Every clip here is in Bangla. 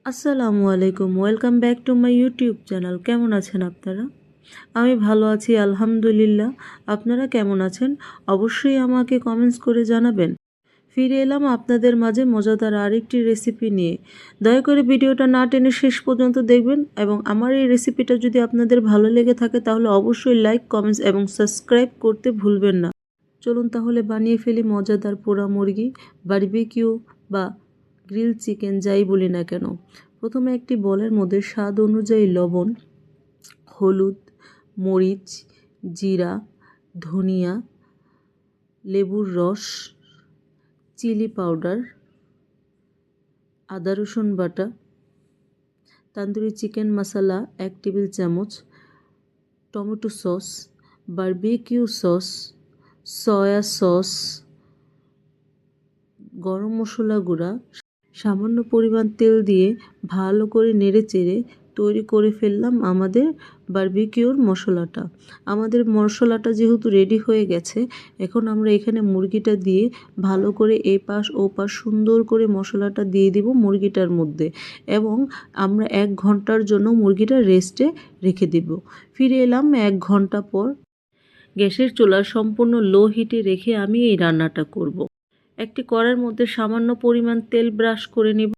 আসসালামু আলাইকুম, welcome back to my YouTube channel. কেমন আছেন আপনারা? আমি ভালো আছি আলহামদুলিল্লাহ। আপনারা কেমন আছেন? অবশ্যই আমাকে কমেন্টস করে জানাবেন। ফিরে এলাম আপনাদের মাঝে মজাদার আরেকটি রেসিপি নিয়ে। দয়া করে ভিডিওটা না টেনে শেষ পর্যন্ত দেখবেন এবং আমার এই রেসিপিটা যদি আপনাদের ভালো লেগে থাকে তাহলে অবশ্যই লাইক, কমেন্টস এবং সাবস্ক্রাইব করতে ভুলবেন না। চলুন তাহলে বানিয়ে ফেলি মজাদার পোড়া মুরগি, বারবিকিউ বা গ্রিল চিকেন যাই বলি না কেন। প্রথমে একটি বলের মধ্যে স্বাদ অনুযায়ী লবণ, হলুদ, মরিচ, জিরা, ধনিয়া, লেবুর রস, চিলি পাউডার, আদা রসুন বাটা, তন্দুরি চিকেন মশলা 1 টেবিল চামচ, tomato sauce, barbecue sauce, soya sauce, গরম মশলা গুঁড়া, সামান্য পরিমাণ তেল দিয়ে ভালো করে নেড়েচেড়ে তৈরি করে ফেললাম আমাদের বারবিকিউর মশলাটা। আমাদের মশলাটা যেহেতু রেডি হয়ে গেছে, এখন আমরা এখানে মুরগিটা দিয়ে ভালো করে এই পাশ ও পাশ সুন্দর করে মশলাটা দিয়ে দিব মুরগিটার মধ্যে এবং আমরা 1 ঘন্টার জন্য মুরগিটা রেস্টে রেখে দিব। ফিরে এলাম 1 ঘন্টা পর। গ্যাসের চুলা সম্পূর্ণ লো হিটে রেখে আমি এই রান্নাটা করব। একটি কড়াইয়ের মধ্যে সামান্য পরিমাণ তেল ব্রাশ করে নিব।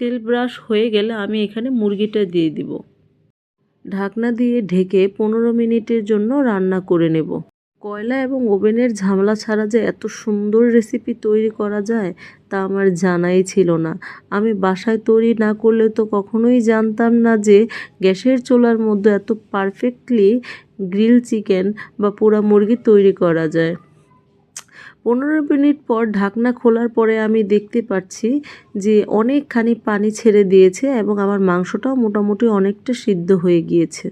তেল ব্রাশ হয়ে গেলে আমি এখানে মুরগিটা দিয়ে দিব। ঢাকনা দিয়ে ঢেকে 15 মিনিটের জন্য রান্না করে নেব। কয়লা এবং ওভেনের ঝামেলা ছাড়া যে এত সুন্দর রেসিপি তৈরি করা যায় তা আমার জানাই ছিল না। আমি বাসায় তৈরি না করলে তো কখনোই জানতাম না যে গ্যাসের চুলার মধ্যে এত পারফেক্টলি গ্রিল চিকেন বা পোড়া মুরগি তৈরি করা যায়। 15 মিনিট পর ঢাকনা খোলার পরে আমি দেখতে পাচ্ছি যে অনেকখানি পানি ছেড়ে দিয়েছে এবং আমার মাংসটাও মোটামুটি অনেকটা সিদ্ধ হয়ে গিয়েছে।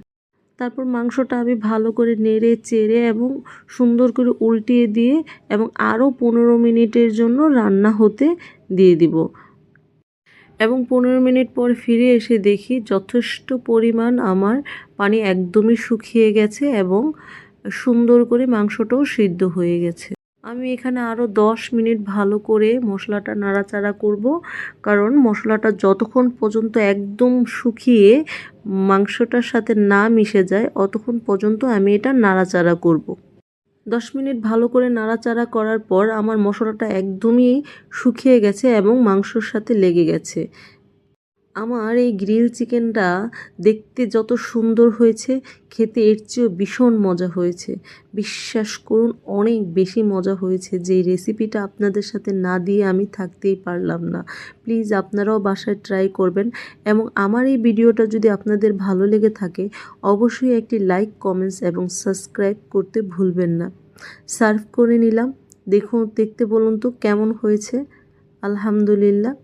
তারপর মাংসটা আমি ভালো করে নেড়ে চেড়ে এবং সুন্দর করে উল্টিয়ে দিয়ে এবং আরও 15 মিনিটের জন্য রান্না হতে দিয়ে দিব এবং 15 মিনিট পর ফিরে এসে দেখি যথেষ্ট পরিমাণ আমার পানি একদমই শুকিয়ে গেছে এবং সুন্দর করে মাংসটাও সিদ্ধ হয়ে গেছে। আমি এখানে আরও 10 মিনিট ভালো করে মশলাটা নাড়াচাড়া করব, কারণ মশলাটা যতক্ষণ পর্যন্ত একদম শুকিয়ে মাংসটার সাথে না মিশে যায় অতক্ষণ পর্যন্ত আমি এটা নাড়াচাড়া করব। 10 মিনিট ভালো করে নাড়াচাড়া করার পর আমার মশলাটা একদমই শুকিয়ে গেছে এবং মাংসর সাথে লেগে গেছে। আমার এই গ্রিল চিকেনটা দেখতে যত সুন্দর হয়েছে, খেতে এর চেয়েও ভীষণ মজা হয়েছে। বিশ্বাস করুন, অনেক বেশি মজা হয়েছে। যে রেসিপিটা আপনাদের সাথে না দিয়ে আমি থাকতেই পারলাম না। প্লিজ আপনারাও বাসায় ট্রাই করবেন এবং আমার এই ভিডিওটা যদি আপনাদের ভালো লেগে থাকে অবশ্যই একটি লাইক, কমেন্টস এবং সাবস্ক্রাইব করতে ভুলবেন না। সার্ভ করে নিলাম, দেখতে বলুন তো কেমন হয়েছে। আলহামদুলিল্লাহ।